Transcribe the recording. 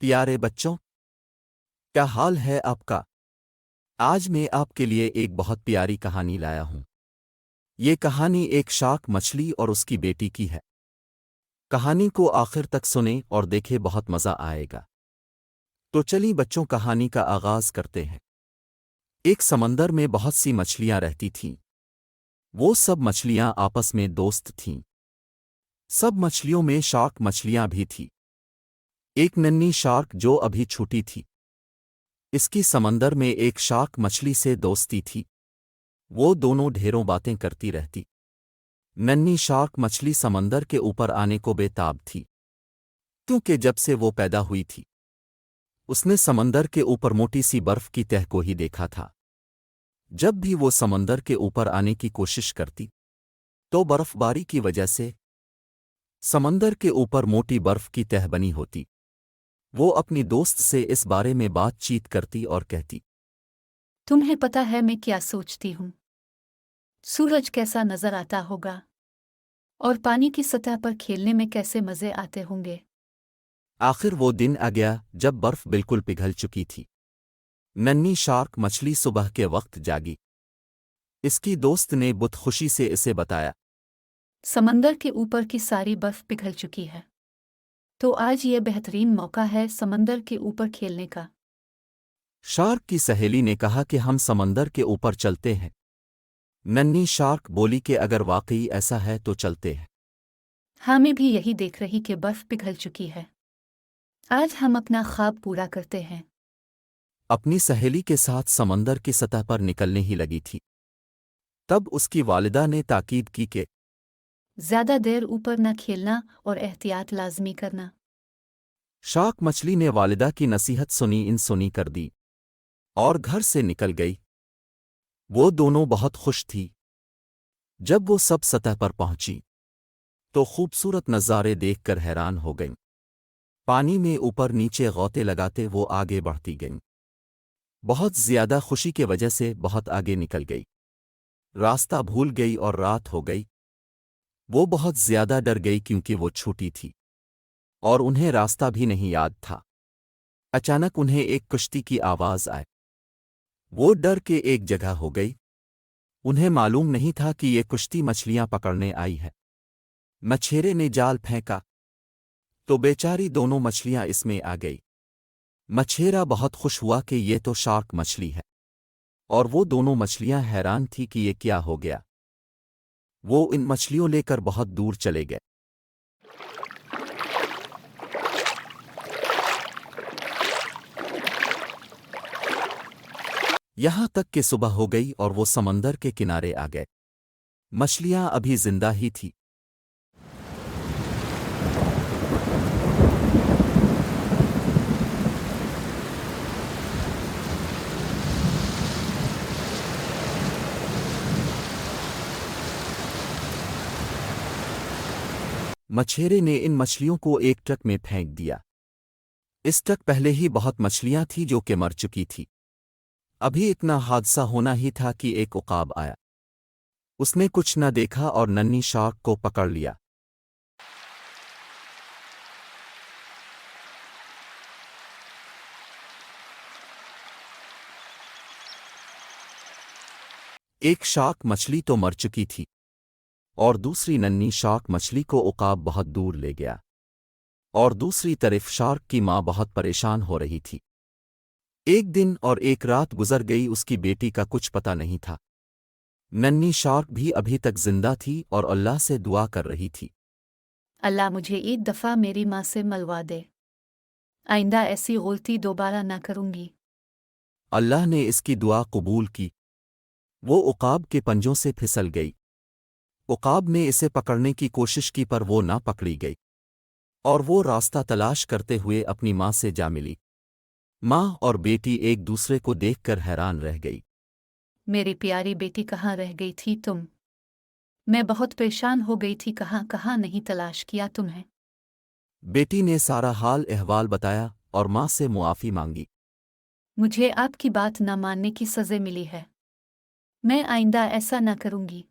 پیارے بچوں، کیا حال ہے آپ کا؟ آج میں آپ کے لیے ایک بہت پیاری کہانی لایا ہوں۔ یہ کہانی ایک شارک مچھلی اور اس کی بیٹی کی ہے۔ کہانی کو آخر تک سنیں اور دیکھیں، بہت مزہ آئے گا۔ تو چلیے بچوں، کہانی کا آغاز کرتے ہیں۔ ایک سمندر میں بہت سی مچھلیاں رہتی تھیں۔ وہ سب مچھلیاں آپس میں دوست تھیں۔ سب مچھلیوں میں شارک مچھلیاں بھی تھیں۔ ایک ننھی شارک جو ابھی چھوٹی تھی، اس کی سمندر میں ایک شارک مچھلی سے دوستی تھی۔ وہ دونوں ڈھیروں باتیں کرتی رہتی۔ ننھی شارک مچھلی سمندر کے اوپر آنے کو بے تاب تھی، کیونکہ جب سے وہ پیدا ہوئی تھی اس نے سمندر کے اوپر موٹی سی برف کی تہ کو ہی دیکھا تھا۔ جب بھی وہ سمندر کے اوپر آنے کی کوشش کرتی تو برف باری کی وجہ سے سمندر کے اوپر موٹی برف کی تہ بنی ہوتی۔ وہ اپنی دوست سے اس بارے میں بات چیت کرتی اور کہتی، تمہیں پتہ ہے میں کیا سوچتی ہوں؟ سورج کیسا نظر آتا ہوگا اور پانی کی سطح پر کھیلنے میں کیسے مزے آتے ہوں گے۔ آخر وہ دن آ گیا جب برف بالکل پگھل چکی تھی۔ ننھی شارک مچھلی صبح کے وقت جاگی۔ اس کی دوست نے بہت خوشی سے اسے بتایا، سمندر کے اوپر کی ساری برف پگھل چکی ہے، تو آج یہ بہترین موقع ہے سمندر کے اوپر کھیلنے کا۔ شارک کی سہیلی نے کہا کہ ہم سمندر کے اوپر چلتے ہیں۔ ننھی شارک بولی کہ اگر واقعی ایسا ہے تو چلتے ہیں۔ ہاں، میں بھی یہی دیکھ رہی کہ برف پگھل چکی ہے۔ آج ہم اپنا خواب پورا کرتے ہیں۔ اپنی سہیلی کے ساتھ سمندر کی سطح پر نکلنے ہی لگی تھی، تب اس کی والدہ نے تاکید کی کہ زیادہ دیر اوپر نہ کھیلنا اور احتیاط لازمی کرنا۔ شارک مچھلی نے والدہ کی نصیحت سنی کر دی اور گھر سے نکل گئی۔ وہ دونوں بہت خوش تھی۔ جب وہ سب سطح پر پہنچی تو خوبصورت نظارے دیکھ کر حیران ہو گئیں۔ پانی میں اوپر نیچے غوطے لگاتے وہ آگے بڑھتی گئیں۔ بہت زیادہ خوشی کی وجہ سے بہت آگے نکل گئی۔ راستہ بھول گئی اور رات ہو گئی۔ وہ بہت زیادہ ڈر گئی کیونکہ وہ چھوٹی تھی اور انہیں راستہ بھی نہیں یاد تھا۔ اچانک انہیں ایک کشتی کی آواز آئی۔ وہ ڈر کے ایک جگہ ہو گئی۔ انہیں معلوم نہیں تھا کہ یہ کشتی مچھلیاں پکڑنے آئی ہے۔ مچھیرے نے جال پھینکا تو بیچاری دونوں مچھلیاں اس میں آ گئی۔ مچھیرا بہت خوش ہوا کہ یہ تو شارک مچھلی ہے، اور وہ دونوں مچھلیاں حیران تھی کہ یہ کیا ہو گیا۔ وہ ان مچھلیوں لے کر بہت دور چلے گئے۔ یہاں تک کہ صبح ہو گئی اور وہ سمندر کے کنارے آ گئے۔ مچھلیاں ابھی زندہ ہی تھی۔ مچھیرے نے ان مچھلیوں کو ایک ٹرک میں پھینک دیا۔ اس ٹرک پہلے ہی بہت مچھلیاں تھیں جو کہ مر چکی تھی۔ ابھی اتنا حادثہ ہونا ہی تھا کہ ایک عقاب آیا۔ اس نے کچھ نہ دیکھا اور ننھی شارک کو پکڑ لیا۔ ایک شارک مچھلی تو مر چکی تھی اور دوسری ننھی شارک مچھلی کو عقاب بہت دور لے گیا، اور دوسری طرف شارک کی ماں بہت پریشان ہو رہی تھی۔ ایک دن اور ایک رات گزر گئی، اس کی بیٹی کا کچھ پتہ نہیں تھا۔ ننھی شارک بھی ابھی تک زندہ تھی اور اللہ سے دعا کر رہی تھی، اللہ مجھے ایک دفعہ میری ماں سے ملوا دے، آئندہ ایسی غلطی دوبارہ نہ کروں گی۔ اللہ نے اس کی دعا قبول کی۔ وہ عقاب کے پنجوں سے پھسل گئی۔ عقاب نے اسے پکڑنے کی کوشش کی پر وہ نہ پکڑی گئی، اور وہ راستہ تلاش کرتے ہوئے اپنی ماں سے جا ملی۔ ماں اور بیٹی ایک دوسرے کو دیکھ کر حیران رہ گئی۔ میری پیاری بیٹی کہاں رہ گئی تھی تم؟ میں بہت پریشان ہو گئی تھی، کہاں کہاں نہیں تلاش کیا تمہیں۔ بیٹی نے سارا حال احوال بتایا اور ماں سے معافی مانگی۔ مجھے آپ کی بات نہ ماننے کی سزا ملی ہے، میں آئندہ ایسا نہ کروں گی۔